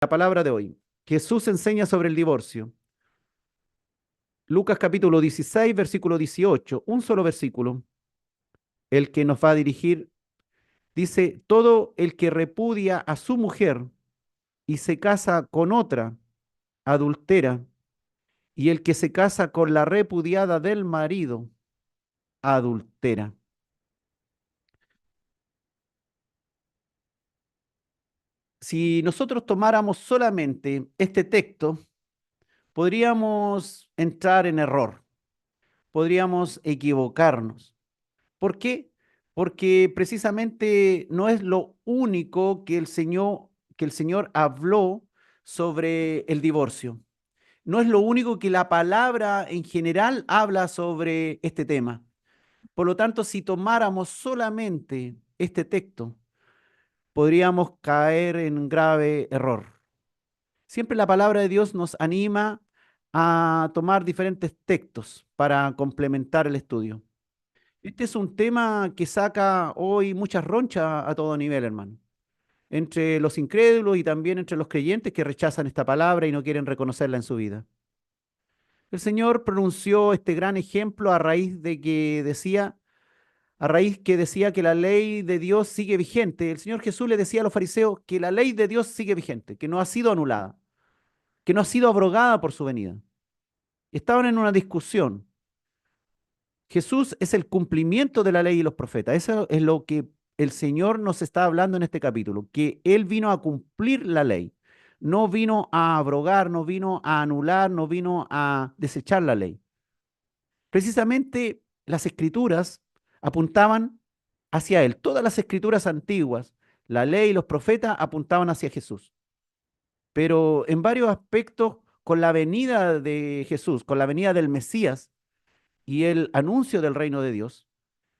La palabra de hoy. Jesús enseña sobre el divorcio. Lucas capítulo 16, versículo 18. Un solo versículo, el que nos va a dirigir. Dice, todo el que repudia a su mujer y se casa con otra, adultera, y el que se casa con la repudiada del marido, adultera. Si nosotros tomáramos solamente este texto, podríamos entrar en error, podríamos equivocarnos. ¿Por qué? Porque precisamente no es lo único que el Señor habló sobre el divorcio. No es lo único que la palabra en general habla sobre este tema. Por lo tanto, si tomáramos solamente este texto, podríamos caer en un grave error. Siempre la palabra de Dios nos anima a tomar diferentes textos para complementar el estudio. Este es un tema que saca hoy muchas ronchas a todo nivel, hermano. Entre los incrédulos y también entre los creyentes que rechazan esta palabra y no quieren reconocerla en su vida. El Señor pronunció este gran ejemplo a raíz que decía que la ley de Dios sigue vigente. El Señor Jesús le decía a los fariseos que la ley de Dios sigue vigente, que no ha sido anulada, que no ha sido abrogada por su venida. Estaban en una discusión. Jesús es el cumplimiento de la ley y los profetas. Eso es lo que el Señor nos está hablando en este capítulo, que Él vino a cumplir la ley. No vino a abrogar, no vino a anular, no vino a desechar la ley. Precisamente las escrituras apuntaban hacia Él. Todas las escrituras antiguas, la ley y los profetas apuntaban hacia Jesús. Pero en varios aspectos, con la venida de Jesús, con la venida del Mesías y el anuncio del reino de Dios,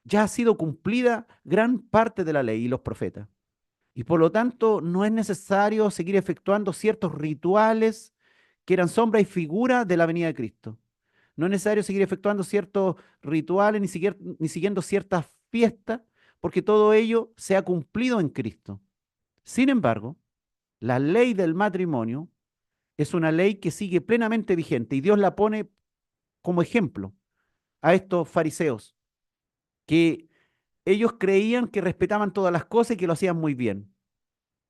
ya ha sido cumplida gran parte de la ley y los profetas. Y por lo tanto, no es necesario seguir efectuando ciertos rituales que eran sombra y figura de la venida de Cristo. No es necesario seguir efectuando ciertos rituales ni siguiendo ciertas fiestas, porque todo ello se ha cumplido en Cristo. Sin embargo, la ley del matrimonio es una ley que sigue plenamente vigente y Dios la pone como ejemplo a estos fariseos que ellos creían que respetaban todas las cosas y que lo hacían muy bien.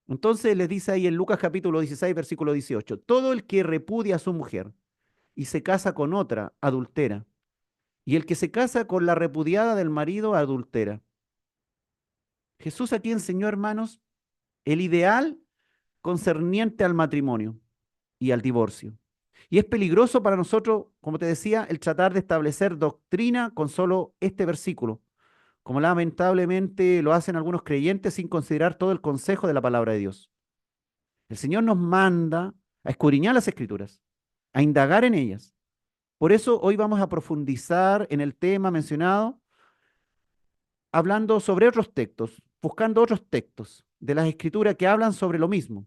Entonces les dice ahí en Lucas capítulo 16, versículo 18, todo el que repudia a su mujer y se casa con otra, adultera, y el que se casa con la repudiada del marido, adultera. Jesús aquí enseñó, hermanos, el ideal concerniente al matrimonio y al divorcio. Y es peligroso para nosotros, como te decía, el tratar de establecer doctrina con solo este versículo, como lamentablemente lo hacen algunos creyentes sin considerar todo el consejo de la palabra de Dios. El Señor nos manda a escudriñar las Escrituras, a indagar en ellas. Por eso hoy vamos a profundizar en el tema mencionado, hablando sobre otros textos, buscando otros textos de las Escrituras que hablan sobre lo mismo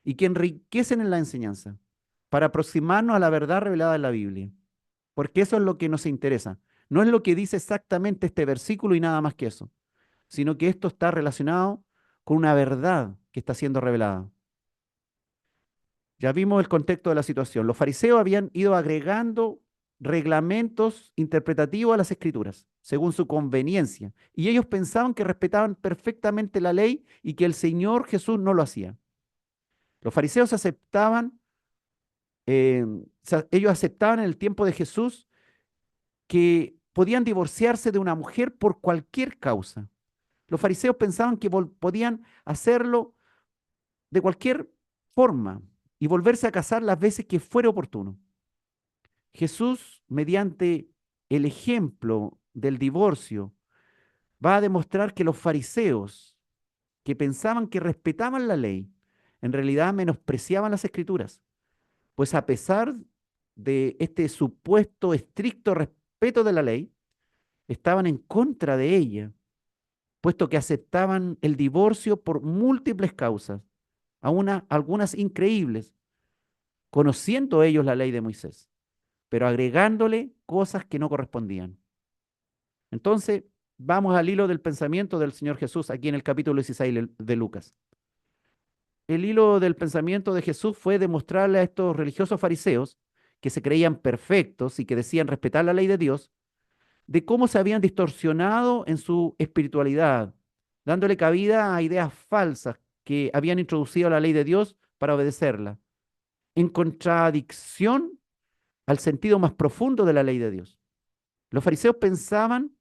y que enriquecen en la enseñanza para aproximarnos a la verdad revelada en la Biblia. Porque eso es lo que nos interesa. No es lo que dice exactamente este versículo y nada más que eso, sino que esto está relacionado con una verdad que está siendo revelada. Ya vimos el contexto de la situación. Los fariseos habían ido agregando reglamentos interpretativos a las escrituras, según su conveniencia, y ellos pensaban que respetaban perfectamente la ley y que el Señor Jesús no lo hacía. Los fariseos eh, ellos aceptaban en el tiempo de Jesús que podían divorciarse de una mujer por cualquier causa. Los fariseos pensaban que podían hacerlo de cualquier forma y volverse a casar las veces que fuera oportuno. Jesús, mediante el ejemplo del divorcio, va a demostrar que los fariseos, que pensaban que respetaban la ley, en realidad menospreciaban las escrituras, pues a pesar de este supuesto estricto respeto de la ley, estaban en contra de ella, puesto que aceptaban el divorcio por múltiples causas, algunas increíbles, conociendo ellos la ley de Moisés, pero agregándole cosas que no correspondían. Entonces, vamos al hilo del pensamiento del Señor Jesús aquí en el capítulo 16 de Lucas. el hilo del pensamiento de Jesús fue demostrarle a estos religiosos fariseos, que se creían perfectos y que decían respetar la ley de Dios, de cómo se habían distorsionado en su espiritualidad, dándole cabida a ideas falsas que habían introducido a la ley de Dios para obedecerla, en contradicción al sentido más profundo de la ley de Dios. Los fariseos pensaban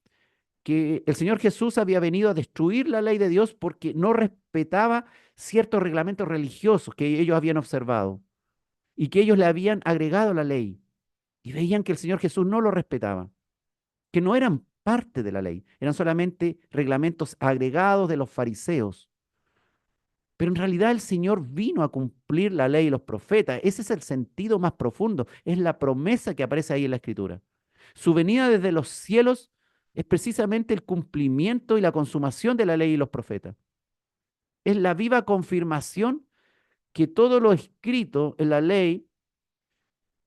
que el Señor Jesús había venido a destruir la ley de Dios porque no respetaba ciertos reglamentos religiosos que ellos habían observado y que ellos le habían agregado a la ley. Y veían que el Señor Jesús no lo respetaba, que no eran parte de la ley, eran solamente reglamentos agregados de los fariseos. Pero en realidad el Señor vino a cumplir la ley y los profetas. Ese es el sentido más profundo, es la promesa que aparece ahí en la Escritura. Su venida desde los cielos es precisamente el cumplimiento y la consumación de la ley y los profetas. Es la viva confirmación que todo lo escrito en la ley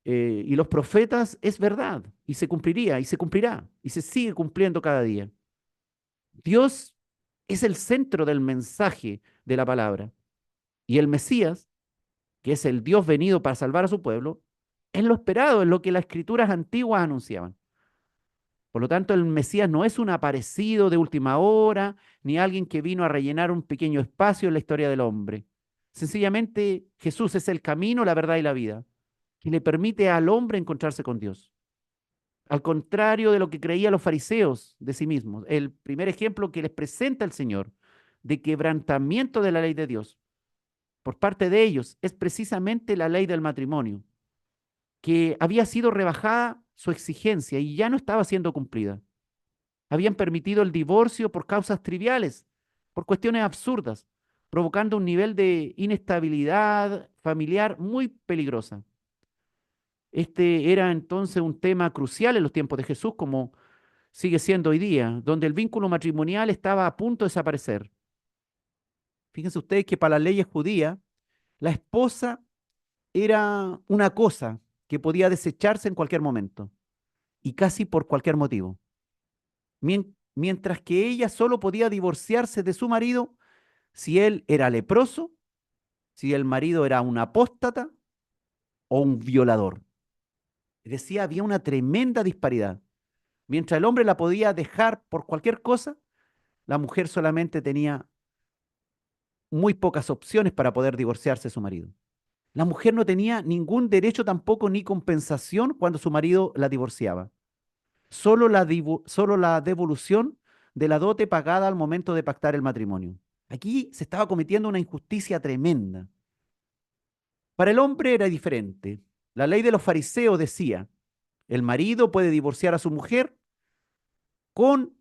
y los profetas es verdad y se cumpliría y se cumplirá y se sigue cumpliendo cada día. Dios es el centro del mensaje de la palabra y el Mesías, que es el Dios venido para salvar a su pueblo, es lo esperado, es lo que las escrituras antiguas anunciaban. Por lo tanto, el Mesías no es un aparecido de última hora, ni alguien que vino a rellenar un pequeño espacio en la historia del hombre. Sencillamente, Jesús es el camino, la verdad y la vida, que le permite al hombre encontrarse con Dios. Al contrario de lo que creían los fariseos de sí mismos, el primer ejemplo que les presenta el Señor de quebrantamiento de la ley de Dios por parte de ellos es precisamente la ley del matrimonio, que había sido rebajada su exigencia y ya no estaba siendo cumplida. Habían permitido el divorcio por causas triviales, por cuestiones absurdas, provocando un nivel de inestabilidad familiar muy peligrosa. Este era entonces un tema crucial en los tiempos de Jesús, como sigue siendo hoy día, donde el vínculo matrimonial estaba a punto de desaparecer. Fíjense ustedes que para las leyes judías, la esposa era una cosa que podía desecharse en cualquier momento y casi por cualquier motivo. Mientras que ella solo podía divorciarse de su marido si él era leproso, si el marido era un apóstata o un violador. Decía, había una tremenda disparidad. Mientras el hombre la podía dejar por cualquier cosa, la mujer solamente tenía muy pocas opciones para poder divorciarse de su marido. La mujer no tenía ningún derecho tampoco ni compensación cuando su marido la divorciaba. Solo la devolución de la dote pagada al momento de pactar el matrimonio. Aquí se estaba cometiendo una injusticia tremenda. Para el hombre era diferente. La ley de los fariseos decía, el marido puede divorciar a su mujer con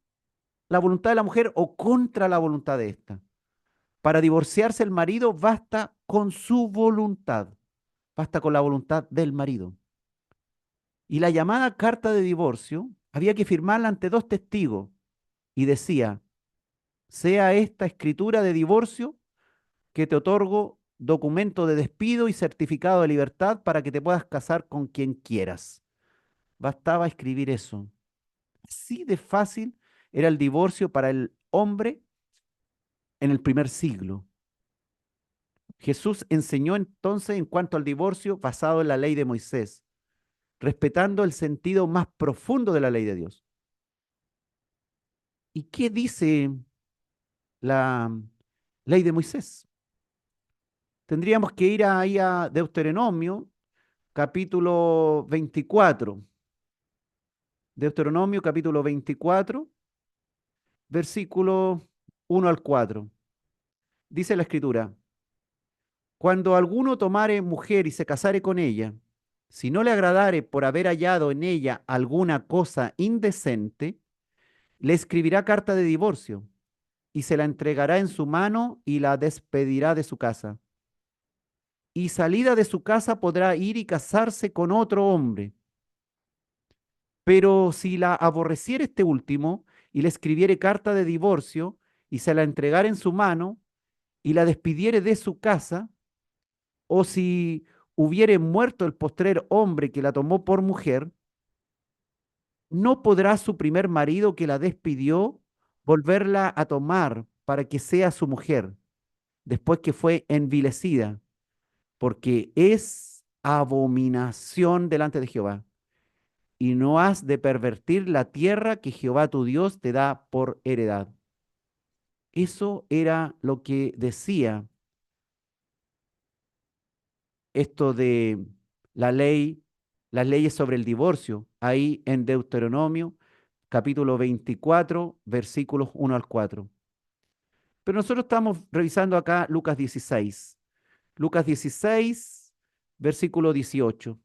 la voluntad de la mujer o contra la voluntad de ésta. Para divorciarse el marido basta con su voluntad, basta con la voluntad del marido. Y la llamada carta de divorcio había que firmarla ante dos testigos y decía, sea esta escritura de divorcio que te otorgo documento de despido y certificado de libertad para que te puedas casar con quien quieras. Bastaba escribir eso. Así de fácil era el divorcio para el hombre en el primer siglo. Jesús enseñó entonces en cuanto al divorcio basado en la ley de Moisés, respetando el sentido más profundo de la ley de Dios. ¿Y qué dice la ley de Moisés? Tendríamos que ir ahí a Deuteronomio, capítulo 24. Deuteronomio, capítulo 24, versículo 1 al 4. Dice la Escritura, cuando alguno tomare mujer y se casare con ella, si no le agradare por haber hallado en ella alguna cosa indecente, le escribirá carta de divorcio y se la entregará en su mano y la despedirá de su casa. Y salida de su casa podrá ir y casarse con otro hombre. Pero si la aborreciere este último y le escribiere carta de divorcio y se la entregare en su mano y la despidiere de su casa, o si hubiere muerto el postrer hombre que la tomó por mujer, no podrá su primer marido que la despidió volverla a tomar para que sea su mujer. después que fue envilecida, porque es abominación delante de Jehová. Y no has de pervertir la tierra que Jehová tu Dios te da por heredad. Eso era lo que decía esto de la ley, las leyes sobre el divorcio, ahí en Deuteronomio, capítulo 24, versículos 1 al 4. Pero nosotros estamos revisando acá Lucas 16. Lucas 16, versículo 18.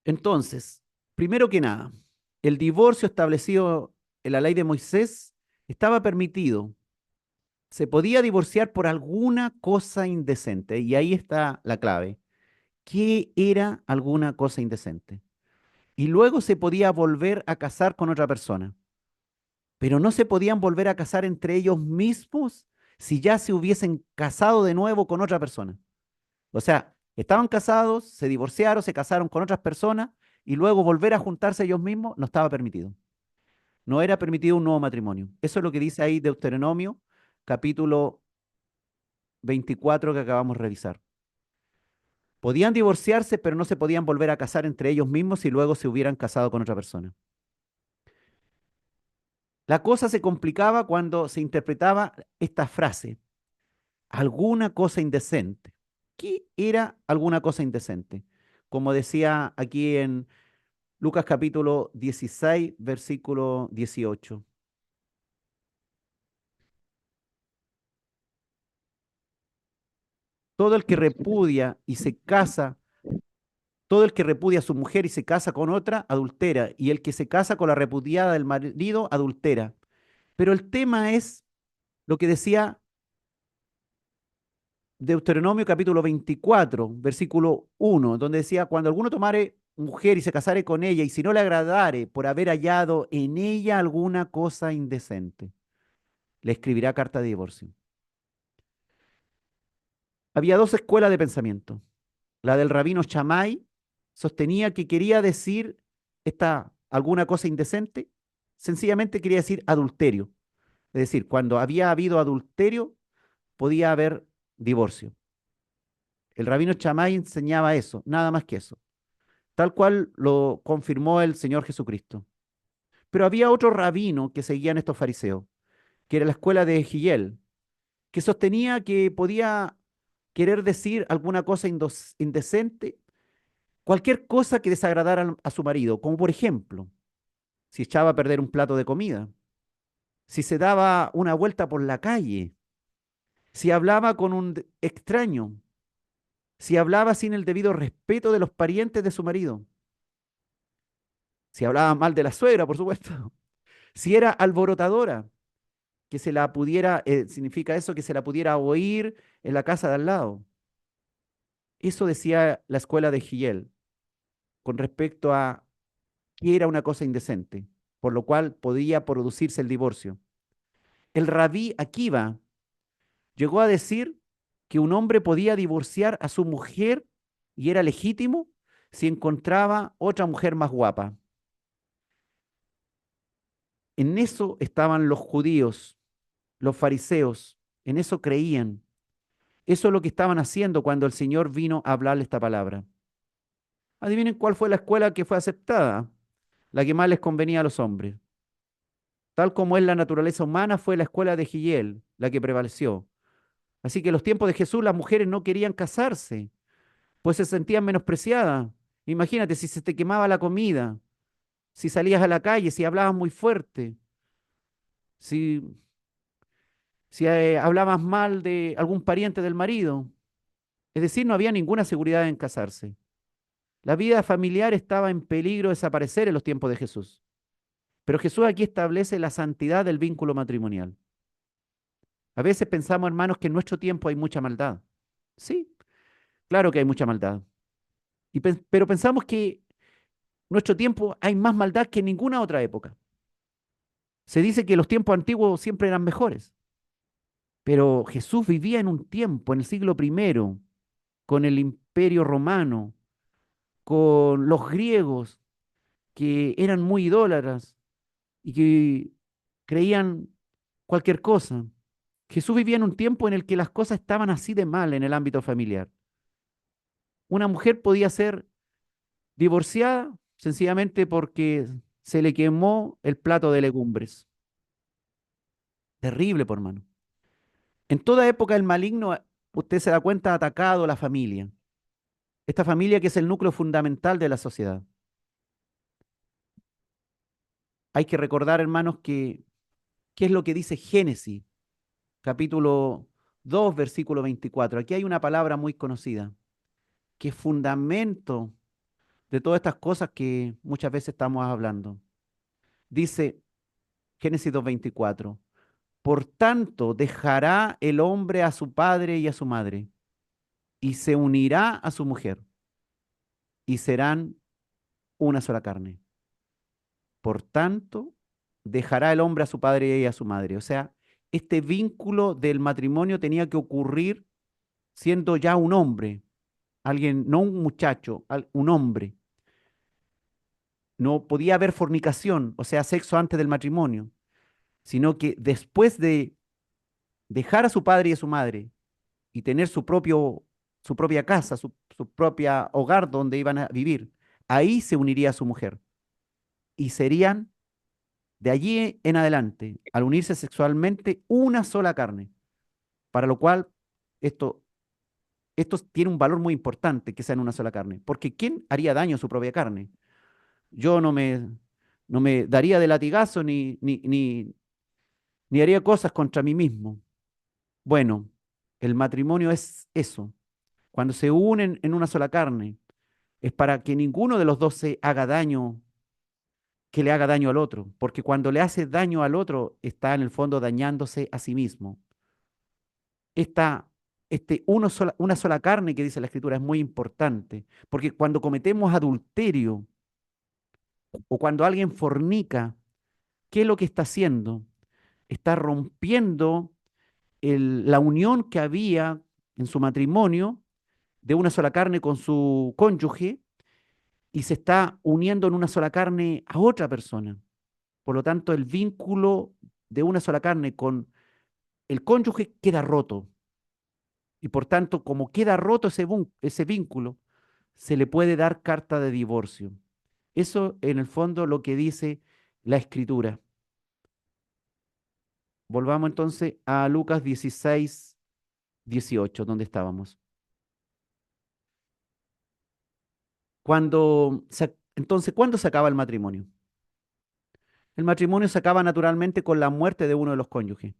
Entonces, primero que nada, el divorcio establecido en la ley de Moisés estaba permitido. Se podía divorciar por alguna cosa indecente. Y ahí está la clave. ¿Qué era alguna cosa indecente? Y luego se podía volver a casar con otra persona. Pero no se podían volver a casar entre ellos mismos si ya se hubiesen casado de nuevo con otra persona. O sea, estaban casados, se divorciaron, se casaron con otras personas y luego volver a juntarse ellos mismos no estaba permitido. No era permitido un nuevo matrimonio. Eso es lo que dice ahí Deuteronomio, capítulo 24 que acabamos de revisar. Podían divorciarse, pero no se podían volver a casar entre ellos mismos si luego se hubieran casado con otra persona. La cosa se complicaba cuando se interpretaba esta frase, alguna cosa indecente. ¿Qué era alguna cosa indecente? Como decía aquí en Lucas capítulo 16, versículo 18. Todo el que repudia y se casa, todo el que repudia a su mujer y se casa con otra, adultera, y el que se casa con la repudiada del marido, adultera. Pero el tema es lo que decía Deuteronomio capítulo 24, versículo 1, donde decía, cuando alguno tomare mujer y se casare con ella, y si no le agradare por haber hallado en ella alguna cosa indecente, le escribirá carta de divorcio. Había dos escuelas de pensamiento. La del rabino Shammai sostenía que quería decir esta alguna cosa indecente, sencillamente quería decir adulterio. Es decir, cuando había habido adulterio, podía haber divorcio. El rabino Shammai enseñaba eso, nada más que eso, tal cual lo confirmó el Señor Jesucristo. Pero había otro rabino que seguían estos fariseos, que era la escuela de Hillel, que sostenía que podía querer decir alguna cosa indecente, cualquier cosa que desagradara a su marido, como por ejemplo, si echaba a perder un plato de comida, si se daba una vuelta por la calle, si hablaba con un extraño, si hablaba sin el debido respeto de los parientes de su marido, si hablaba mal de la suegra, por supuesto, si era alborotadora, que se la pudiera, significa eso, que se la pudiera oír en la casa de al lado. Eso decía la escuela de Hillel con respecto a qué era una cosa indecente, por lo cual podía producirse el divorcio. El rabí Akiva llegó a decir que un hombre podía divorciar a su mujer y era legítimo si encontraba otra mujer más guapa. En eso estaban los judíos, los fariseos, en eso creían. Eso es lo que estaban haciendo cuando el Señor vino a hablarle esta palabra. Adivinen cuál fue la escuela que fue aceptada, la que más les convenía a los hombres. Tal como es la naturaleza humana, fue la escuela de Hillel la que prevaleció. Así que en los tiempos de Jesús las mujeres no querían casarse, pues se sentían menospreciadas. Imagínate si se te quemaba la comida, si salías a la calle, si hablabas muy fuerte, si, si hablabas mal de algún pariente del marido. Es decir, no había ninguna seguridad en casarse. La vida familiar estaba en peligro de desaparecer en los tiempos de Jesús. Pero Jesús aquí establece la santidad del vínculo matrimonial. A veces pensamos, hermanos, que en nuestro tiempo hay mucha maldad. Sí, claro que hay mucha maldad. Pero pensamos que en nuestro tiempo hay más maldad que en ninguna otra época. Se dice que los tiempos antiguos siempre eran mejores. Pero Jesús vivía en un tiempo, en el siglo primero, con el imperio romano, con los griegos, que eran muy idólatras y que creían cualquier cosa. Jesús vivía en un tiempo en el que las cosas estaban así de mal en el ámbito familiar. Una mujer podía ser divorciada sencillamente porque se le quemó el plato de legumbres. Terrible, por hermano. En toda época el maligno, usted se da cuenta, ha atacado a la familia. Esta familia que es el núcleo fundamental de la sociedad. Hay que recordar, hermanos, que qué es lo que dice Génesis, capítulo 2, versículo 24. Aquí hay una palabra muy conocida, que es fundamento de todas estas cosas que muchas veces estamos hablando. Dice Génesis 2:24, por tanto dejará el hombre a su padre y a su madre, y se unirá a su mujer, y serán una sola carne. Por tanto, dejará el hombre a su padre y a su madre. O sea, este vínculo del matrimonio tenía que ocurrir siendo ya un hombre, alguien, no un muchacho, un hombre. No podía haber fornicación, o sea, sexo antes del matrimonio, sino que después de dejar a su padre y a su madre y tener su propia casa, su propia hogar donde iban a vivir, ahí se uniría a su mujer y serían de allí en adelante, al unirse sexualmente, una sola carne, para lo cual esto, esto tiene un valor muy importante que sean una sola carne, porque ¿quién haría daño a su propia carne? Yo no me daría de latigazo ni haría cosas contra mí mismo. Bueno, el matrimonio es eso. Cuando se unen en una sola carne, es para que ninguno de los dos se haga daño, que le haga daño al otro, porque cuando le hace daño al otro, está en el fondo dañándose a sí mismo. Esta, una sola carne que dice la Escritura es muy importante, porque cuando cometemos adulterio o cuando alguien fornica, ¿qué es lo que está haciendo? Está rompiendo la unión que había en su matrimonio de una sola carne con su cónyuge y se está uniendo en una sola carne a otra persona. Por lo tanto, el vínculo de una sola carne con el cónyuge queda roto. Y por tanto, como queda roto ese vínculo, se le puede dar carta de divorcio. Eso, en el fondo, lo que dice la Escritura. Volvamos entonces a Lucas 16, 18, donde estábamos. Entonces, ¿cuándo se acaba el matrimonio? El matrimonio se acaba naturalmente con la muerte de uno de los cónyuges.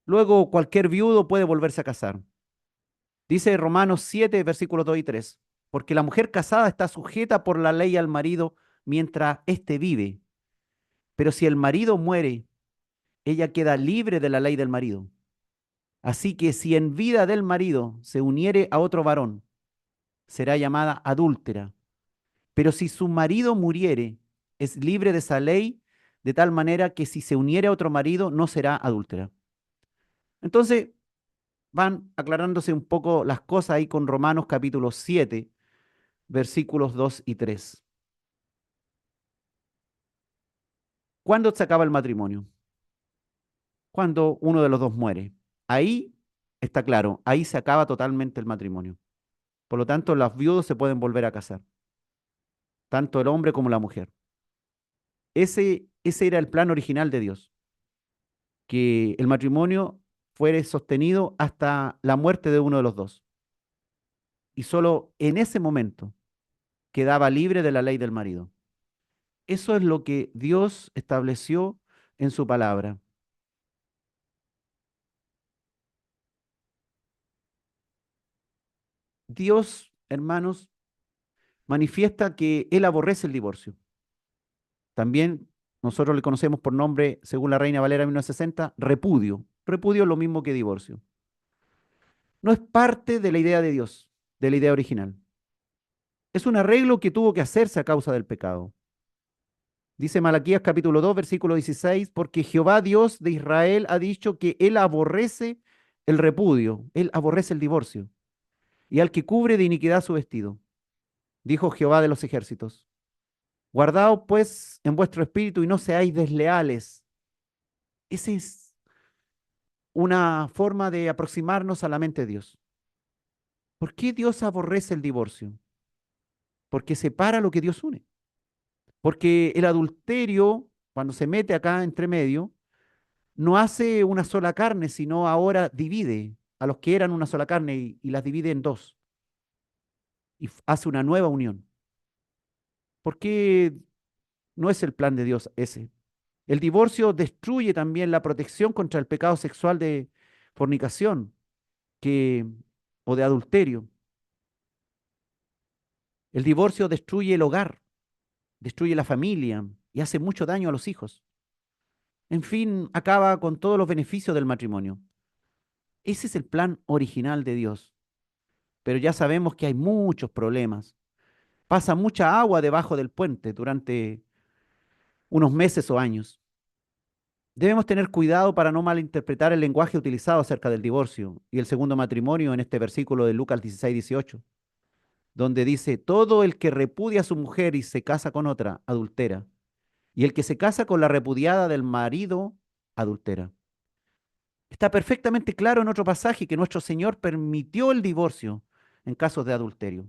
Luego, cualquier viudo puede volverse a casar. Dice Romanos 7, versículos 2 y 3, porque la mujer casada está sujeta por la ley al marido mientras éste vive, pero si el marido muere, ella queda libre de la ley del marido. Así que si en vida del marido se uniere a otro varón, será llamada adúltera. Pero si su marido muriere, es libre de esa ley, de tal manera que si se uniere a otro marido, no será adúltera. Entonces, van aclarándose un poco las cosas ahí con Romanos capítulo 7, versículos 2 y 3. ¿Cuándo se acaba el matrimonio? Cuando uno de los dos muere. Ahí está claro, ahí se acaba totalmente el matrimonio. Por lo tanto, los viudos se pueden volver a casar, tanto el hombre como la mujer. Ese era el plan original de Dios, que el matrimonio fuere sostenido hasta la muerte de uno de los dos. Y solo en ese momento quedaba libre de la ley del marido. Eso es lo que Dios estableció en su palabra. Dios, hermanos, manifiesta que Él aborrece el divorcio. También nosotros le conocemos por nombre, según la Reina Valera 1960, repudio. Repudio es lo mismo que divorcio. No es parte de la idea de Dios, de la idea original. Es un arreglo que tuvo que hacerse a causa del pecado. Dice Malaquías capítulo 2, versículo 16, porque Jehová Dios de Israel ha dicho que Él aborrece el repudio, Él aborrece el divorcio, y al que cubre de iniquidad su vestido. Dijo Jehová de los ejércitos. Guardaos pues en vuestro espíritu y no seáis desleales. Esa es una forma de aproximarnos a la mente de Dios. ¿Por qué Dios aborrece el divorcio? Porque separa lo que Dios une. Porque el adulterio, cuando se mete acá entre medio, no hace una sola carne, sino ahora divide a los que eran una sola carne y las divide en dos y hace una nueva unión. ¿Por qué no es el plan de Dios ese? El divorcio destruye también la protección contra el pecado sexual de fornicación que, o de adulterio. El divorcio destruye el hogar, destruye la familia y hace mucho daño a los hijos. En fin, acaba con todos los beneficios del matrimonio. Ese es el plan original de Dios. Pero ya sabemos que hay muchos problemas. Pasa mucha agua debajo del puente durante unos meses o años. Debemos tener cuidado para no malinterpretar el lenguaje utilizado acerca del divorcio y el segundo matrimonio en este versículo de Lucas 16:18, donde dice, todo el que repudia a su mujer y se casa con otra, adultera, y el que se casa con la repudiada del marido, adultera. Está perfectamente claro en otro pasaje que nuestro Señor permitió el divorcio en casos de adulterio.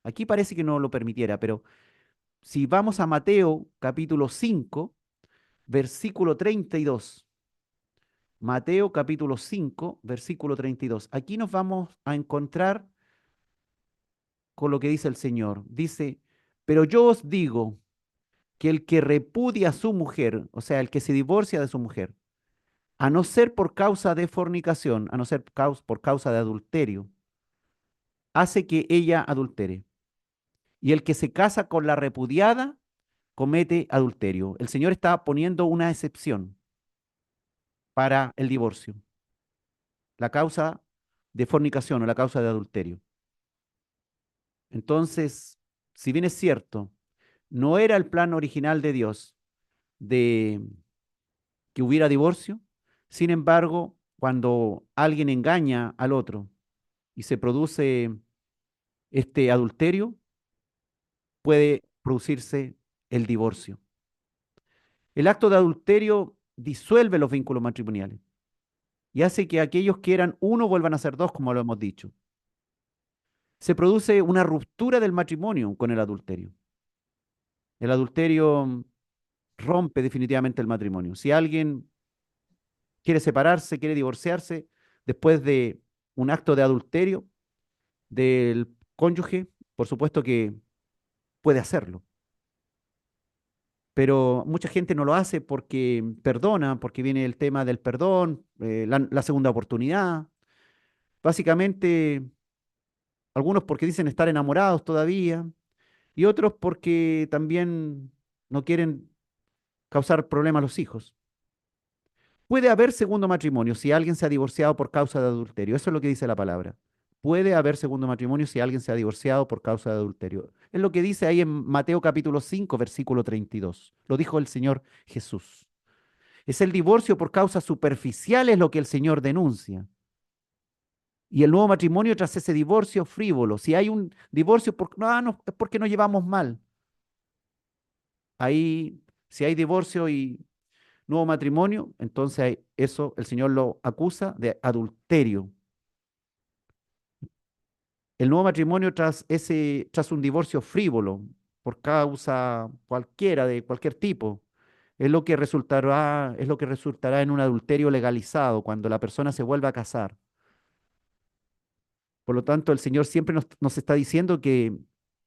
Aquí parece que no lo permitiera, pero si vamos a Mateo capítulo 5, versículo 32. Mateo capítulo 5, versículo 32. Aquí nos vamos a encontrar con lo que dice el Señor. Dice, pero yo os digo que el que repudia a su mujer, o sea, el que se divorcia de su mujer, a no ser por causa de fornicación, a no ser por causa de adulterio, hace que ella adultere. Y el que se casa con la repudiada comete adulterio. El Señor está poniendo una excepción para el divorcio, la causa de fornicación o la causa de adulterio. Entonces, si bien es cierto, no era el plan original de Dios de que hubiera divorcio, sin embargo, cuando alguien engaña al otro y se produce este adulterio, puede producirse el divorcio. El acto de adulterio disuelve los vínculos matrimoniales y hace que aquellos que eran uno vuelvan a ser dos, como lo hemos dicho. Se produce una ruptura del matrimonio con el adulterio. El adulterio rompe definitivamente el matrimonio. Si alguien quiere separarse, quiere divorciarse después de un acto de adulterio del cónyuge, por supuesto que puede hacerlo. Pero mucha gente no lo hace porque perdona, porque viene el tema del perdón, la segunda oportunidad. Básicamente, algunos porque dicen estar enamorados todavía y otros porque también no quieren causar problemas a los hijos. Puede haber segundo matrimonio si alguien se ha divorciado por causa de adulterio. Eso es lo que dice la palabra. Puede haber segundo matrimonio si alguien se ha divorciado por causa de adulterio. Es lo que dice ahí en Mateo capítulo 5, versículo 32. Lo dijo el Señor Jesús. Es el divorcio por causas superficiales lo que el Señor denuncia. Y el nuevo matrimonio tras ese divorcio frívolo. Si hay un divorcio, no, es porque nos llevamos mal. Ahí, si hay divorcio y nuevo matrimonio, entonces eso el Señor lo acusa de adulterio. El nuevo matrimonio tras un divorcio frívolo, por causa cualquiera, de cualquier tipo, es lo que resultará en un adulterio legalizado cuando la persona se vuelva a casar. Por lo tanto, el Señor siempre nos está diciendo que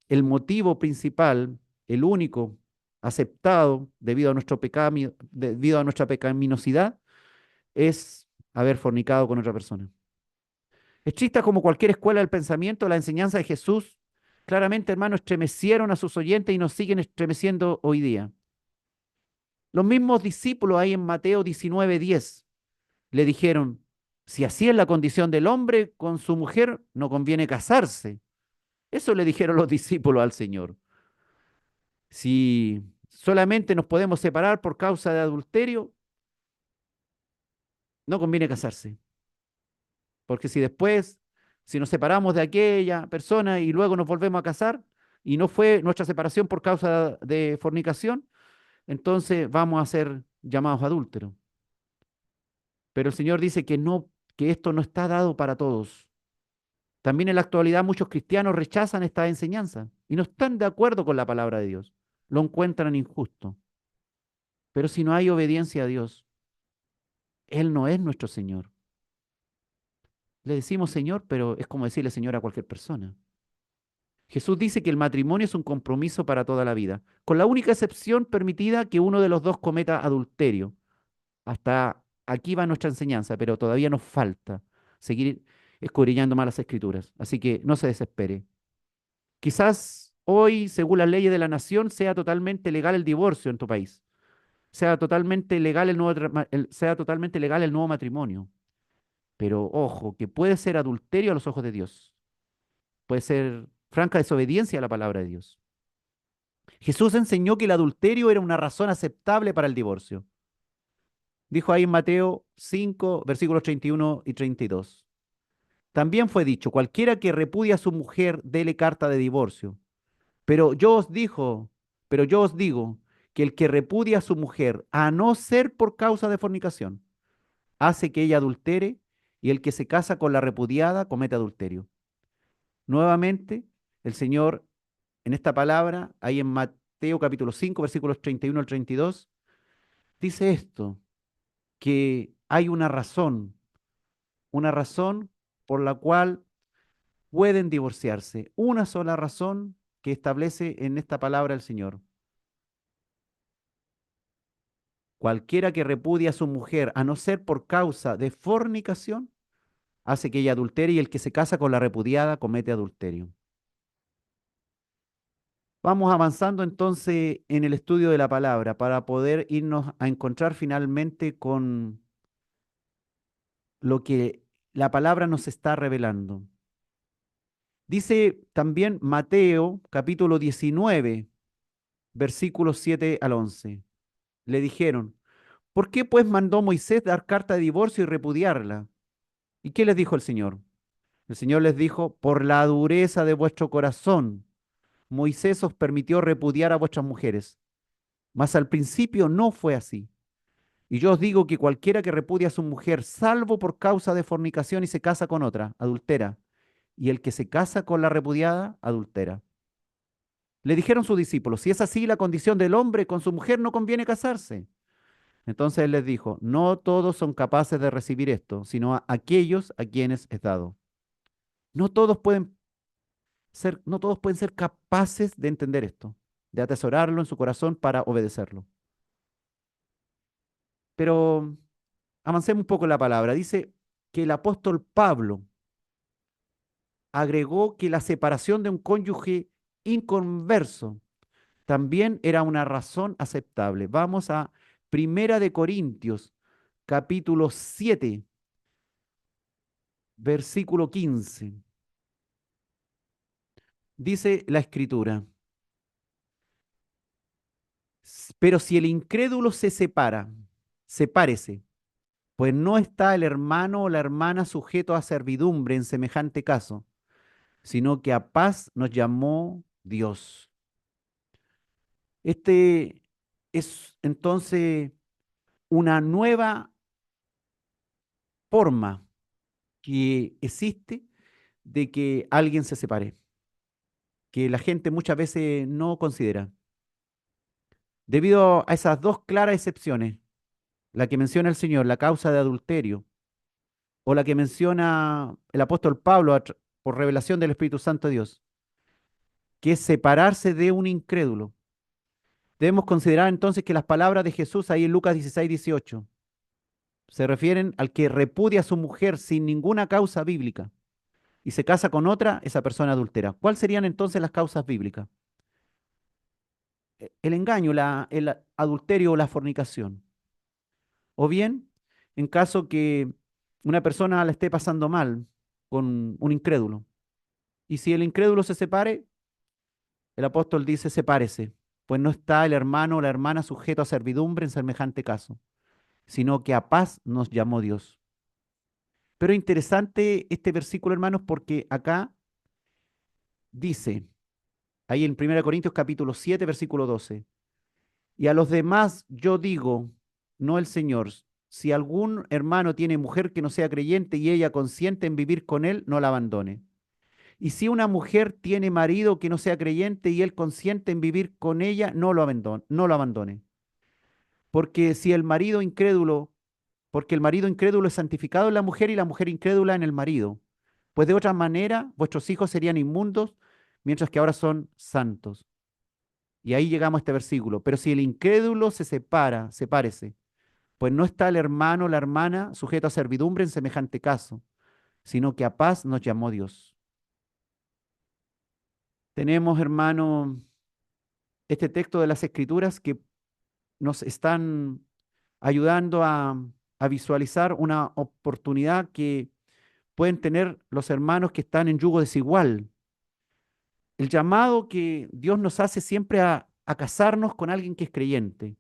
el motivo principal, el único aceptado debido a nuestro pecado, debido a nuestra pecaminosidad, es haber fornicado con otra persona. Estricta como cualquier escuela del pensamiento, la enseñanza de Jesús, claramente, hermano, estremecieron a sus oyentes y nos siguen estremeciendo hoy día. Los mismos discípulos ahí en Mateo 19:10 le dijeron, si así es la condición del hombre con su mujer, no conviene casarse. Eso le dijeron los discípulos al Señor. Si solamente nos podemos separar por causa de adulterio, no conviene casarse. Porque si nos separamos de aquella persona y luego nos volvemos a casar y no fue nuestra separación por causa de fornicación, entonces vamos a ser llamados adúlteros. Pero el Señor dice que no, que esto no está dado para todos. También en la actualidad muchos cristianos rechazan esta enseñanza y no están de acuerdo con la palabra de Dios. Lo encuentran injusto. Pero si no hay obediencia a Dios, Él no es nuestro Señor. Le decimos Señor, pero es como decirle Señor a cualquier persona. Jesús dice que el matrimonio es un compromiso para toda la vida, con la única excepción permitida que uno de los dos cometa adulterio. Hasta aquí va nuestra enseñanza, pero todavía nos falta seguir escudriñando más las escrituras. Así que no se desespere. Quizás hoy, según las leyes de la nación, sea totalmente legal el divorcio en tu país, sea totalmente legal sea totalmente legal el nuevo matrimonio. Pero ojo, que puede ser adulterio a los ojos de Dios. Puede ser franca desobediencia a la palabra de Dios. Jesús enseñó que el adulterio era una razón aceptable para el divorcio. Dijo ahí en Mateo 5, versículos 31 y 32. También fue dicho, cualquiera que repudia a su mujer, dele carta de divorcio. Pero yo os dijo, pero yo os digo que el que repudia a su mujer, a no ser por causa de fornicación, hace que ella adultere, y el que se casa con la repudiada comete adulterio. Nuevamente, el Señor en esta palabra, ahí en Mateo capítulo 5, versículos 31 al 32, dice esto, que hay una razón por la cual pueden divorciarse, una sola razón que establece en esta palabra el Señor. Cualquiera que repudia a su mujer, a no ser por causa de fornicación, hace que ella adultere y el que se casa con la repudiada comete adulterio. Vamos avanzando entonces en el estudio de la palabra para poder irnos a encontrar finalmente con lo que la palabra nos está revelando. Dice también Mateo capítulo 19, versículos 7 al 11. Le dijeron, ¿por qué pues mandó Moisés dar carta de divorcio y repudiarla? ¿Y qué les dijo el Señor? El Señor les dijo, por la dureza de vuestro corazón, Moisés os permitió repudiar a vuestras mujeres, mas al principio no fue así. Y yo os digo que cualquiera que repudia a su mujer, salvo por causa de fornicación y se casa con otra, adultera, y el que se casa con la repudiada, adultera. Le dijeron sus discípulos, si es así la condición del hombre, con su mujer no conviene casarse. Entonces él les dijo, no todos son capaces de recibir esto, sino aquellos a quienes es dado. No todos pueden no todos pueden ser capaces de entender esto, de atesorarlo en su corazón para obedecerlo. Pero avancemos un poco en la palabra. Dice que el apóstol Pablo agregó que la separación de un cónyuge inconverso también era una razón aceptable. Vamos a Primera de Corintios, capítulo 7, versículo 15. Dice la escritura, pero si el incrédulo se separa, sepárese, pues no está el hermano o la hermana sujeto a servidumbre en semejante caso, sino que a paz nos llamó Dios. Este es entonces una nueva forma que existe de que alguien se separe, que la gente muchas veces no considera. Debido a esas dos claras excepciones, la que menciona el Señor, la causa de adulterio, o la que menciona el apóstol Pablo por revelación del Espíritu Santo de Dios, que es separarse de un incrédulo. Debemos considerar entonces que las palabras de Jesús ahí en Lucas 16, 18 se refieren al que repudia a su mujer sin ninguna causa bíblica y se casa con otra, esa persona adultera. ¿Cuáles serían entonces las causas bíblicas? El engaño, el adulterio o la fornicación. O bien, en caso que una persona la esté pasando mal con un incrédulo. Y si el incrédulo se separe, el apóstol dice, sepárese, pues no está el hermano o la hermana sujeto a servidumbre en semejante caso, sino que a paz nos llamó Dios. Pero interesante este versículo, hermanos, porque acá dice, ahí en 1 Corintios capítulo 7, versículo 12, y a los demás yo digo, no el Señor, si algún hermano tiene mujer que no sea creyente y ella consiente en vivir con él, no la abandone. Y si una mujer tiene marido que no sea creyente y él consiente en vivir con ella, no lo abandone. Porque si el marido incrédulo, porque el marido incrédulo es santificado en la mujer y la mujer incrédula en el marido. Pues de otra manera vuestros hijos serían inmundos, mientras que ahora son santos. Y ahí llegamos a este versículo. Pero si el incrédulo se separa, sepárese, pues no está el hermano o la hermana sujeto a servidumbre en semejante caso, sino que a paz nos llamó Dios. Tenemos, hermano, este texto de las Escrituras que nos están ayudando a visualizar una oportunidad que pueden tener los hermanos que están en yugo desigual. El llamado que Dios nos hace siempre a casarnos con alguien que es creyente.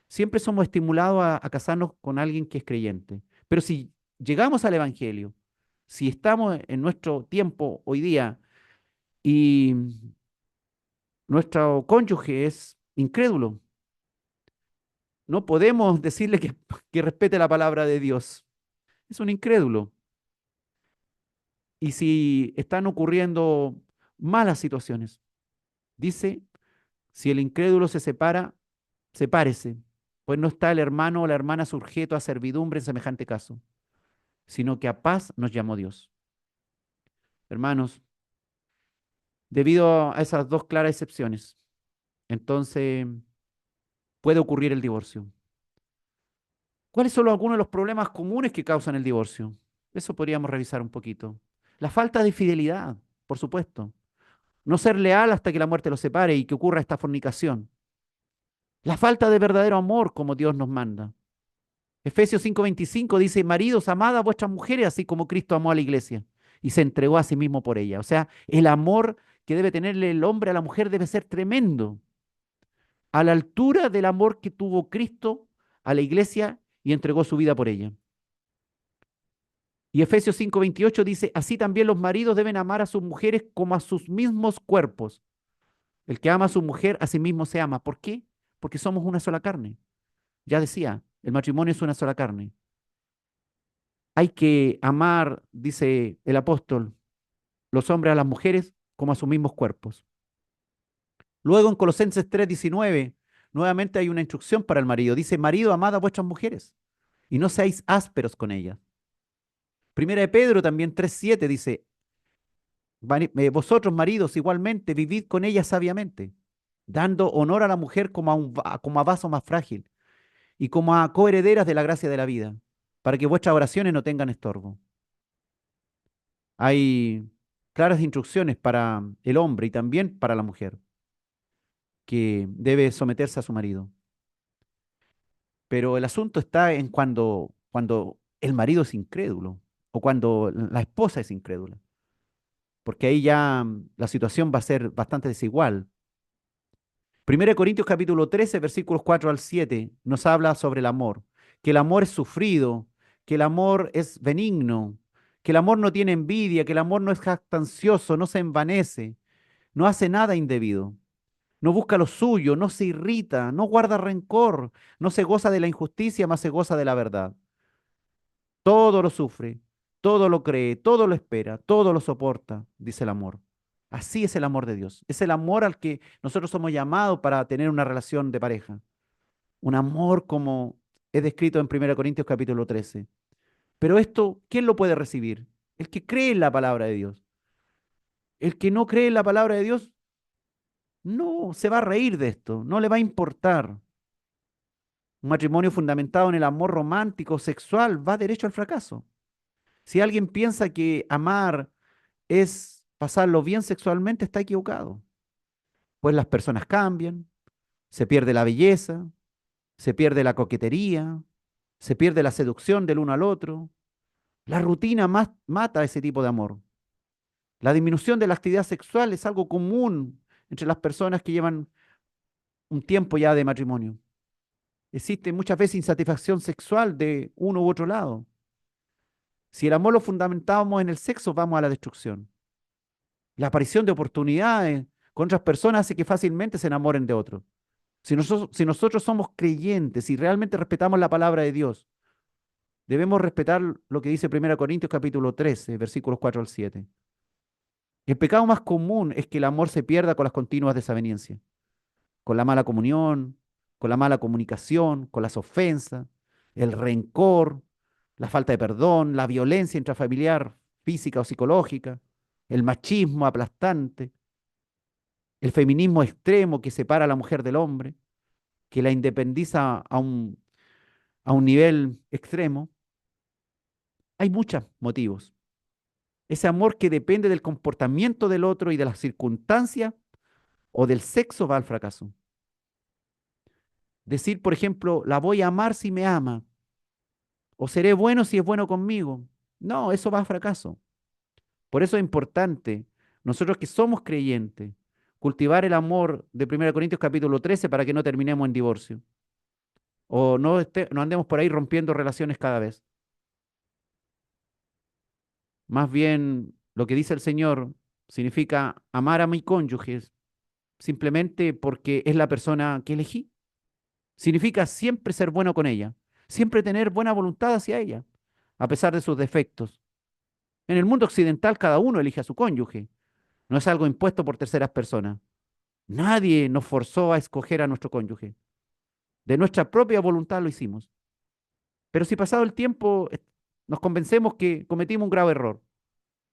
Siempre somos estimulados a casarnos con alguien que es creyente. Pero si llegamos al Evangelio, si estamos en nuestro tiempo hoy día y nuestro cónyuge es incrédulo, no podemos decirle que respete la palabra de Dios. Es un incrédulo. Y si están ocurriendo malas situaciones, dice, si el incrédulo se separa, sepárese, pues no está el hermano o la hermana sujeto a servidumbre en semejante caso, sino que a paz nos llamó Dios. Hermanos, debido a esas dos claras excepciones, entonces puede ocurrir el divorcio. ¿Cuáles son algunos de los problemas comunes que causan el divorcio? Eso podríamos revisar un poquito. La falta de fidelidad, por supuesto. No ser leal hasta que la muerte los separe y que ocurra esta fornicación. La falta de verdadero amor como Dios nos manda. Efesios 5:25 dice, maridos, amad a vuestras mujeres así como Cristo amó a la iglesia y se entregó a sí mismo por ella. O sea, el amor que debe tenerle el hombre a la mujer debe ser tremendo, a la altura del amor que tuvo Cristo a la iglesia y entregó su vida por ella. Y Efesios 5:28 dice, así también los maridos deben amar a sus mujeres como a sus mismos cuerpos. El que ama a su mujer, a sí mismo se ama. ¿Por qué? Porque somos una sola carne. Ya decía, el matrimonio es una sola carne. Hay que amar, dice el apóstol, los hombres a las mujeres como a sus mismos cuerpos. Luego en Colosenses 3:19, nuevamente hay una instrucción para el marido. Dice, marido, amad a vuestras mujeres y no seáis ásperos con ellas. Primera de Pedro también 3:7 dice, vosotros maridos igualmente vivid con ellas sabiamente, dando honor a la mujer como a vaso más frágil y como a coherederas de la gracia de la vida, para que vuestras oraciones no tengan estorbo. Hay claras instrucciones para el hombre y también para la mujer, que debe someterse a su marido. Pero el asunto está en cuando el marido es incrédulo o cuando la esposa es incrédula, porque ahí ya la situación va a ser bastante desigual. 1 Corintios capítulo 13, versículos 4 al 7, nos habla sobre el amor, que el amor es sufrido, que el amor es benigno, que el amor no tiene envidia, que el amor no es jactancioso, no se envanece, no hace nada indebido, no busca lo suyo, no se irrita, no guarda rencor, no se goza de la injusticia, más se goza de la verdad. Todo lo sufre, todo lo cree, todo lo espera, todo lo soporta, dice el amor. Así es el amor de Dios. Es el amor al que nosotros somos llamados para tener una relación de pareja. Un amor como es descrito en 1 Corintios capítulo 13. Pero esto, ¿quién lo puede recibir? El que cree en la palabra de Dios. El que no cree en la palabra de Dios no se va a reír de esto, no le va a importar. Un matrimonio fundamentado en el amor romántico, sexual, va derecho al fracaso. Si alguien piensa que amar es pasarlo bien sexualmente, está equivocado. Pues las personas cambian, se pierde la belleza, se pierde la coquetería, se pierde la seducción del uno al otro. La rutina más mata ese tipo de amor. La disminución de la actividad sexual es algo común entre las personas que llevan un tiempo ya de matrimonio. Existe muchas veces insatisfacción sexual de uno u otro lado. Si el amor lo fundamentamos en el sexo, vamos a la destrucción. La aparición de oportunidades con otras personas hace que fácilmente se enamoren de otros. Si nosotros somos creyentes y realmente respetamos la palabra de Dios, Debemos respetar lo que dice 1 Corintios capítulo 13, versículos 4 al 7. El pecado más común es que el amor se pierda con las continuas desavenencias, con la mala comunión, con la mala comunicación, con las ofensas, el rencor, la falta de perdón, la violencia intrafamiliar, física o psicológica, el machismo aplastante, el feminismo extremo que separa a la mujer del hombre, que la independiza a un nivel extremo. Hay muchos motivos. Ese amor que depende del comportamiento del otro y de las circunstancias o del sexo va al fracaso. Decir, por ejemplo, la voy a amar si me ama, o seré bueno si es bueno conmigo. No, eso va a fracaso. Por eso es importante, nosotros que somos creyentes, cultivar el amor de 1 Corintios capítulo 13 para que no terminemos en divorcio. O no andemos por ahí rompiendo relaciones cada vez. Más bien, lo que dice el Señor significa amar a mi cónyuge simplemente porque es la persona que elegí. Significa siempre ser bueno con ella, siempre tener buena voluntad hacia ella, a pesar de sus defectos. En el mundo occidental cada uno elige a su cónyuge, no es algo impuesto por terceras personas. Nadie nos forzó a escoger a nuestro cónyuge. De nuestra propia voluntad lo hicimos. Pero si pasado el tiempo nos convencemos que cometimos un grave error,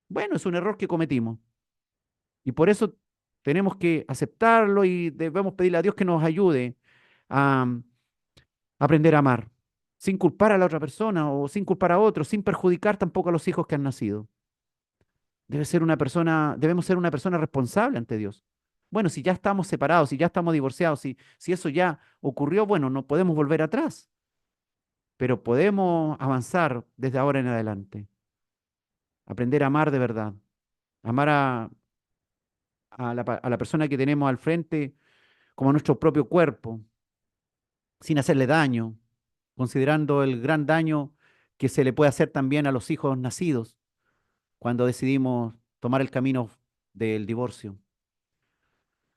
bueno, es un error que cometimos. Y por eso tenemos que aceptarlo y debemos pedirle a Dios que nos ayude a aprender a amar, sin culpar a la otra persona o sin culpar a otro, sin perjudicar tampoco a los hijos que han nacido. Debemos ser una persona responsable ante Dios. Bueno, si ya estamos separados, si ya estamos divorciados, si eso ya ocurrió, bueno, no podemos volver atrás, pero podemos avanzar desde ahora en adelante, aprender a amar de verdad, amar a la persona que tenemos al frente como a nuestro propio cuerpo, sin hacerle daño, considerando el gran daño que se le puede hacer también a los hijos nacidos cuando decidimos tomar el camino del divorcio.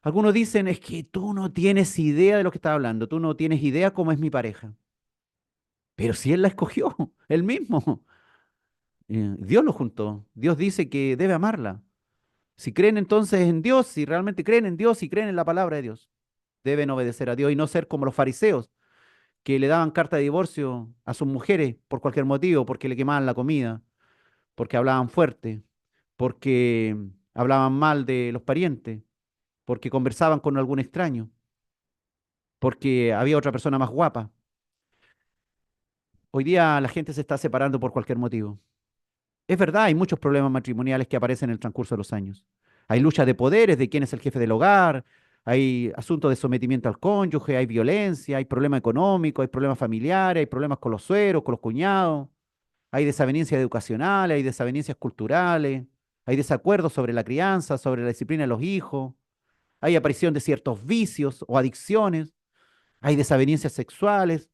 Algunos dicen, es que tú no tienes idea de lo que estás hablando, tú no tienes idea cómo es mi pareja. Pero si él la escogió, él mismo, Dios lo juntó, Dios dice que debe amarla. Si creen entonces en Dios, si realmente creen en Dios y creen en la palabra de Dios, deben obedecer a Dios y no ser como los fariseos que le daban carta de divorcio a sus mujeres por cualquier motivo, porque le quemaban la comida, porque hablaban fuerte, porque hablaban mal de los parientes, porque conversaban con algún extraño, porque había otra persona más guapa. Hoy día la gente se está separando por cualquier motivo. Es verdad, hay muchos problemas matrimoniales que aparecen en el transcurso de los años. Hay lucha de poderes de quién es el jefe del hogar, hay asuntos de sometimiento al cónyuge, hay violencia, hay problemas económicos, hay problemas familiares, hay problemas con los sueros, con los cuñados, hay desavenencias educacionales, hay desavenencias culturales, hay desacuerdos sobre la crianza, sobre la disciplina de los hijos, hay aparición de ciertos vicios o adicciones, hay desavenencias sexuales,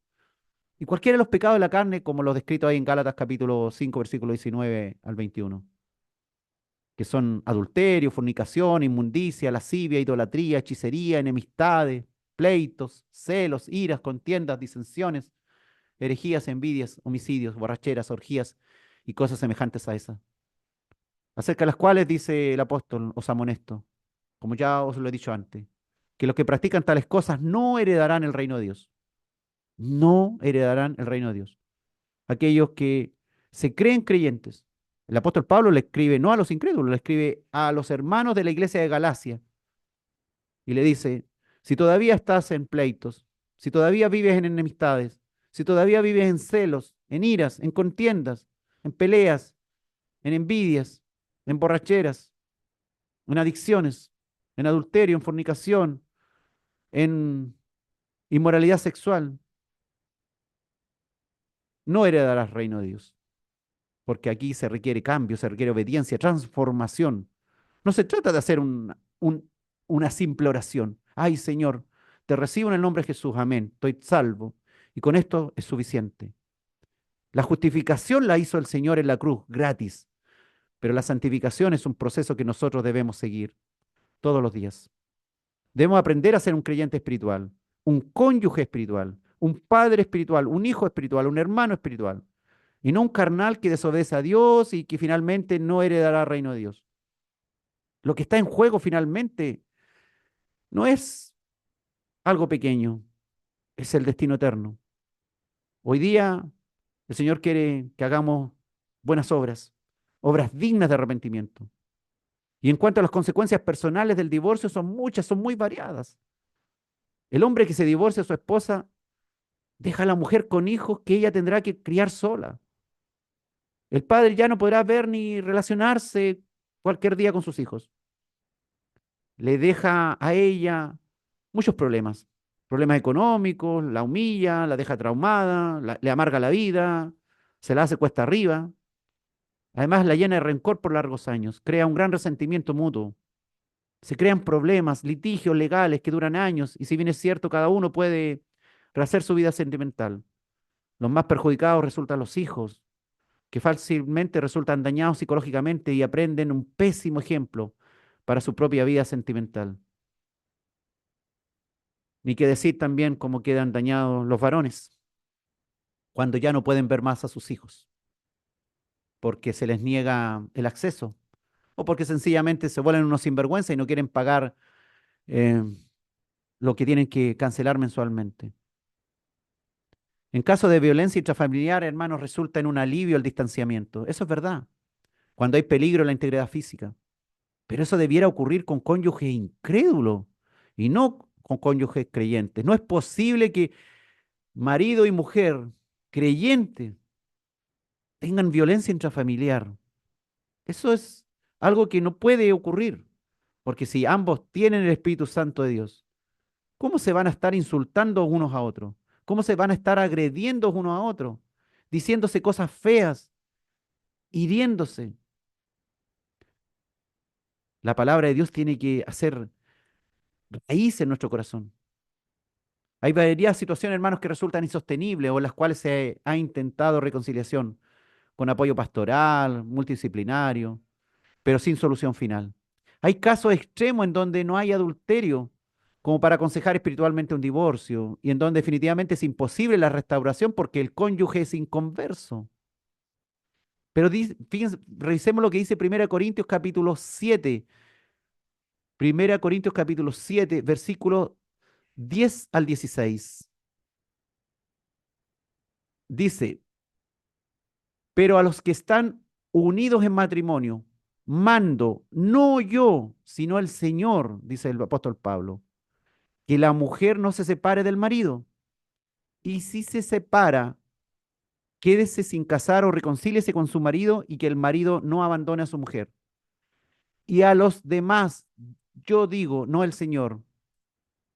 y cualquiera de los pecados de la carne, como los descritos ahí en Gálatas capítulo 5, versículo 19 al 21, que son adulterio, fornicación, inmundicia, lascivia, idolatría, hechicería, enemistades, pleitos, celos, iras, contiendas, disensiones, herejías, envidias, homicidios, borracheras, orgías y cosas semejantes a esas, acerca de las cuales dice el apóstol, os amonesto, como ya os lo he dicho antes, que los que practican tales cosas no heredarán el reino de Dios. No heredarán el reino de Dios. Aquellos que se creen creyentes. El apóstol Pablo le escribe no a los incrédulos, le escribe a los hermanos de la iglesia de Galacia y le dice, si todavía estás en pleitos, si todavía vives en enemistades, si todavía vives en celos, en iras, en contiendas, en peleas, en envidias, en borracheras, en adicciones, en adulterio, en fornicación, en inmoralidad sexual, no heredarás reino de Dios. Porque aquí se requiere cambio, se requiere obediencia, transformación. No se trata de hacer una simple oración. Ay, Señor, te recibo en el nombre de Jesús, amén, estoy salvo. Y con esto es suficiente. La justificación la hizo el Señor en la cruz, gratis, pero la santificación es un proceso que nosotros debemos seguir todos los días. Debemos aprender a ser un creyente espiritual, un cónyuge espiritual, un padre espiritual, un hijo espiritual, un hermano espiritual. y no un carnal que desobedece a Dios y que finalmente no heredará el reino de Dios. Lo que está en juego finalmente no es algo pequeño, es el destino eterno. Hoy día el Señor quiere que hagamos buenas obras, obras dignas de arrepentimiento. Y en cuanto a las consecuencias personales del divorcio, son muchas, son muy variadas. El hombre que se divorcia de su esposa deja a la mujer con hijos que ella tendrá que criar sola. El padre ya no podrá ver ni relacionarse cualquier día con sus hijos. Le deja a ella muchos problemas. Problemas económicos, la humilla, la deja traumada, le amarga la vida, se la hace cuesta arriba. Además, la llena de rencor por largos años, crea un gran resentimiento mutuo. Se crean problemas, litigios legales que duran años y si bien es cierto, cada uno puede rehacer su vida sentimental. Los más perjudicados resultan los hijos, que fácilmente resultan dañados psicológicamente y aprenden un pésimo ejemplo para su propia vida sentimental. Ni que decir también cómo quedan dañados los varones cuando ya no pueden ver más a sus hijos, porque se les niega el acceso o porque sencillamente se vuelven unos sinvergüenza y no quieren pagar eh, lo que tienen que cancelar mensualmente. En caso de violencia intrafamiliar, hermanos, resulta en un alivio el distanciamiento. Eso es verdad, cuando hay peligro en la integridad física. Pero eso debiera ocurrir con cónyuges incrédulos y no con cónyuges creyentes. No es posible que marido y mujer creyentes tengan violencia intrafamiliar. Eso es algo que no puede ocurrir, porque si ambos tienen el Espíritu Santo de Dios, ¿cómo se van a estar insultando unos a otros? ¿Cómo se van a estar agrediendo unos a otros? Diciéndose cosas feas, hiriéndose. La palabra de Dios tiene que hacer raíz en nuestro corazón. Hay varias situaciones, hermanos, que resultan insostenibles o en las cuales se ha intentado reconciliación con apoyo pastoral, multidisciplinario, pero sin solución final. Hay casos extremos en donde no hay adulterio como para aconsejar espiritualmente un divorcio y en donde definitivamente es imposible la restauración porque el cónyuge es inconverso. Pero fíjense, revisemos lo que dice 1 Corintios capítulo 7. 1 Corintios capítulo 7, versículos 10 al 16. Dice, pero a los que están unidos en matrimonio, mando, no yo, sino el Señor, dice el apóstol Pablo, que la mujer no se separe del marido. Y si se separa, quédese sin casar o reconcíliese con su marido y que el marido no abandone a su mujer. Y a los demás, yo digo, no el Señor.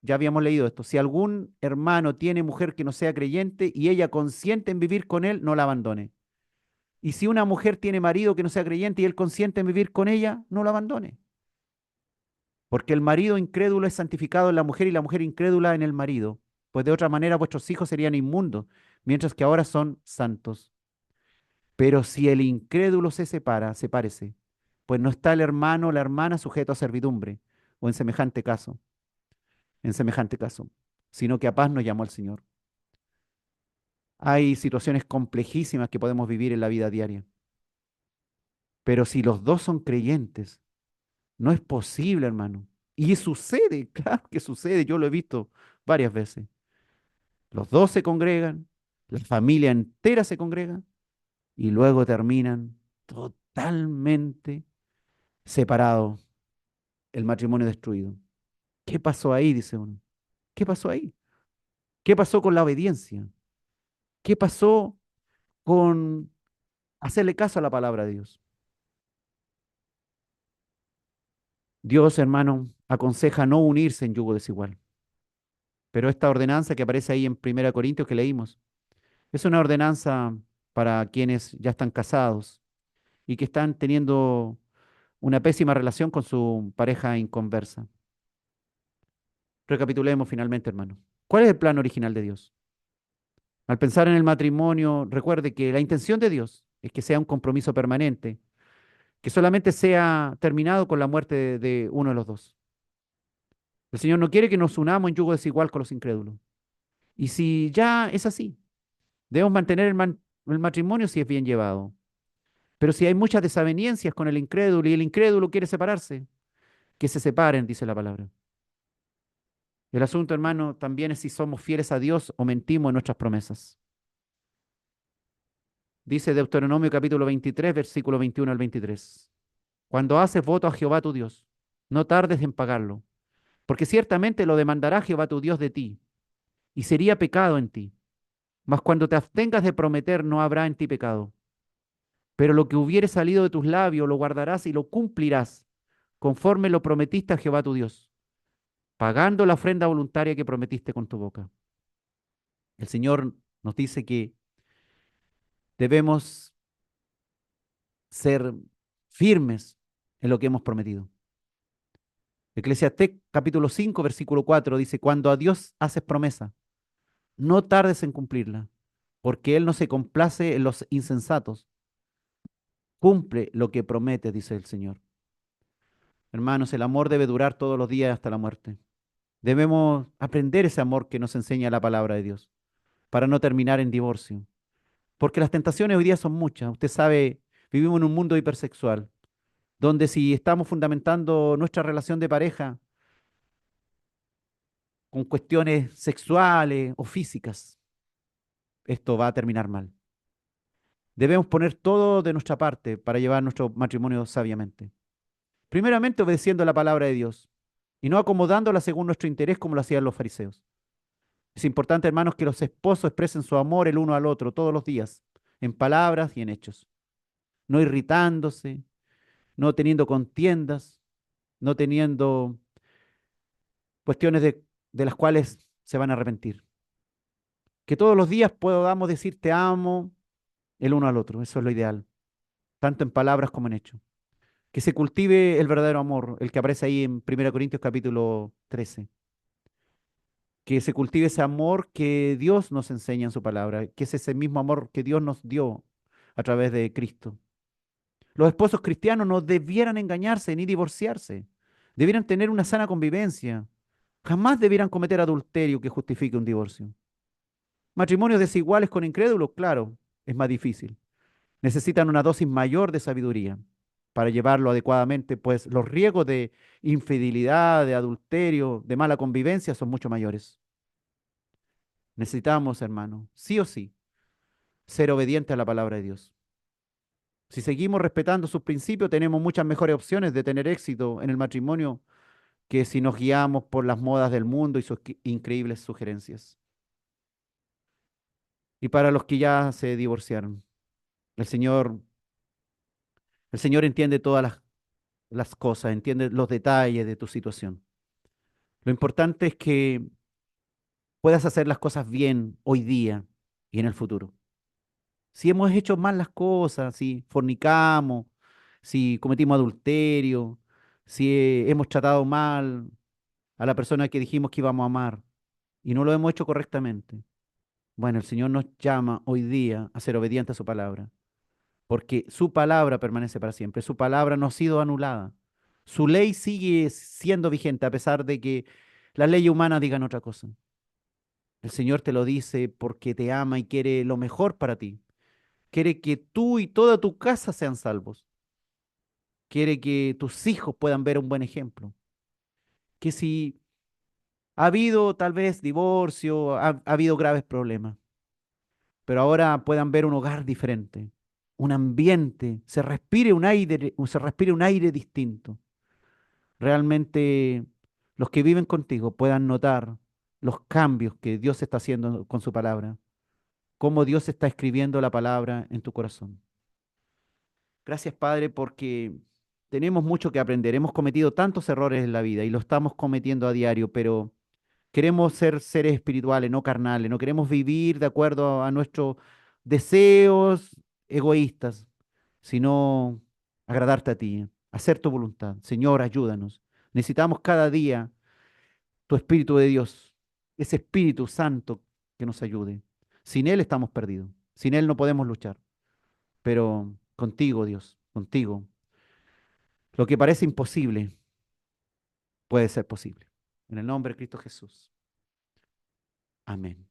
Ya habíamos leído esto. Si algún hermano tiene mujer que no sea creyente y ella consiente en vivir con él, no la abandone. Y si una mujer tiene marido que no sea creyente y él consiente en vivir con ella, no la abandone. Porque el marido incrédulo es santificado en la mujer y la mujer incrédula en el marido. Pues de otra manera vuestros hijos serían inmundos, mientras que ahora son santos. Pero si el incrédulo se separa, sepárese, pues no está el hermano o la hermana sujeto a servidumbre, o en semejante caso, sino que a paz nos llamó el Señor. Hay situaciones complejísimas que podemos vivir en la vida diaria, pero si los dos son creyentes, no es posible, hermano. Y sucede, claro que sucede, yo lo he visto varias veces. Los dos se congregan, la familia entera se congrega y luego terminan totalmente separados, el matrimonio destruido. ¿Qué pasó ahí? Dice uno. ¿Qué pasó ahí? ¿Qué pasó con la obediencia? ¿Qué pasó con hacerle caso a la palabra de Dios? Dios, hermano, aconseja no unirse en yugo desigual. Pero esta ordenanza que aparece ahí en 1 Corintios que leímos, es una ordenanza para quienes ya están casados y que están teniendo una pésima relación con su pareja inconversa. Recapitulemos finalmente, hermano. ¿Cuál es el plan original de Dios? Al pensar en el matrimonio, recuerde que la intención de Dios es que sea un compromiso permanente, que solamente sea terminado con la muerte de uno de los dos. El Señor no quiere que nos unamos en yugo desigual con los incrédulos. Y si ya es así, debemos mantener el matrimonio si es bien llevado. Pero si hay muchas desavenencias con el incrédulo y el incrédulo quiere separarse, que se separen, dice la palabra. El asunto, hermano, también es si somos fieles a Dios o mentimos en nuestras promesas. Dice Deuteronomio capítulo 23, versículo 21 al 23. Cuando haces voto a Jehová tu Dios, no tardes en pagarlo, porque ciertamente lo demandará Jehová tu Dios de ti, y sería pecado en ti. Mas cuando te abstengas de prometer, no habrá en ti pecado. Pero lo que hubiere salido de tus labios lo guardarás y lo cumplirás, conforme lo prometiste a Jehová tu Dios, pagando la ofrenda voluntaria que prometiste con tu boca. El Señor nos dice que debemos ser firmes en lo que hemos prometido. Eclesiastés capítulo 5, versículo 4 dice, cuando a Dios haces promesa, no tardes en cumplirla, porque Él no se complace en los insensatos. Cumple lo que promete, dice el Señor. Hermanos, el amor debe durar todos los días hasta la muerte. Debemos aprender ese amor que nos enseña la palabra de Dios para no terminar en divorcio. Porque las tentaciones hoy día son muchas. Usted sabe, vivimos en un mundo hipersexual, donde si estamos fundamentando nuestra relación de pareja con cuestiones sexuales o físicas, esto va a terminar mal. Debemos poner todo de nuestra parte para llevar nuestro matrimonio sabiamente. Primeramente obedeciendo la palabra de Dios y no acomodándola según nuestro interés como lo hacían los fariseos. Es importante, hermanos, que los esposos expresen su amor el uno al otro todos los días, en palabras y en hechos, no irritándose, no teniendo contiendas, no teniendo cuestiones de las cuales se van a arrepentir. Que todos los días podamos decir te amo el uno al otro, eso es lo ideal, tanto en palabras como en hechos. Que se cultive el verdadero amor, el que aparece ahí en 1 Corintios capítulo 13. Que se cultive ese amor que Dios nos enseña en su palabra, que es ese mismo amor que Dios nos dio a través de Cristo. Los esposos cristianos no debieran engañarse ni divorciarse, debieran tener una sana convivencia, jamás debieran cometer adulterio que justifique un divorcio. Matrimonios desiguales con incrédulos, claro, es más difícil. Necesitan una dosis mayor de sabiduría para llevarlo adecuadamente, pues los riesgos de infidelidad, de adulterio, de mala convivencia son mucho mayores. Necesitamos, hermano, sí o sí, ser obedientes a la palabra de Dios. Si seguimos respetando sus principios, tenemos muchas mejores opciones de tener éxito en el matrimonio que si nos guiamos por las modas del mundo y sus increíbles sugerencias. Y para los que ya se divorciaron, el Señor, el Señor entiende todas las cosas, entiende los detalles de tu situación. Lo importante es que puedas hacer las cosas bien hoy día y en el futuro. Si hemos hecho mal las cosas, si fornicamos, si cometimos adulterio, si hemos tratado mal a la persona que dijimos que íbamos a amar y no lo hemos hecho correctamente. Bueno, el Señor nos llama hoy día a ser obedientes a su palabra, porque su palabra permanece para siempre, su palabra no ha sido anulada, su ley sigue siendo vigente a pesar de que las leyes humanas digan otra cosa. El Señor te lo dice porque te ama y quiere lo mejor para ti. Quiere que tú y toda tu casa sean salvos. Quiere que tus hijos puedan ver un buen ejemplo. Que si ha habido tal vez divorcio, ha habido graves problemas, pero ahora puedan ver un hogar diferente, un ambiente, se respire un aire distinto. Realmente los que viven contigo puedan notar los cambios que Dios está haciendo con su palabra, cómo Dios está escribiendo la palabra en tu corazón. Gracias, Padre, porque tenemos mucho que aprender. Hemos cometido tantos errores en la vida y lo estamos cometiendo a diario, pero queremos ser seres espirituales, no carnales. No queremos vivir de acuerdo a nuestros deseos egoístas, sino agradarte a ti, hacer tu voluntad. Señor, ayúdanos. Necesitamos cada día tu Espíritu de Dios, ese Espíritu Santo que nos ayude. Sin Él estamos perdidos. Sin Él no podemos luchar. Pero contigo, Dios, contigo, lo que parece imposible puede ser posible. En el nombre de Cristo Jesús. Amén.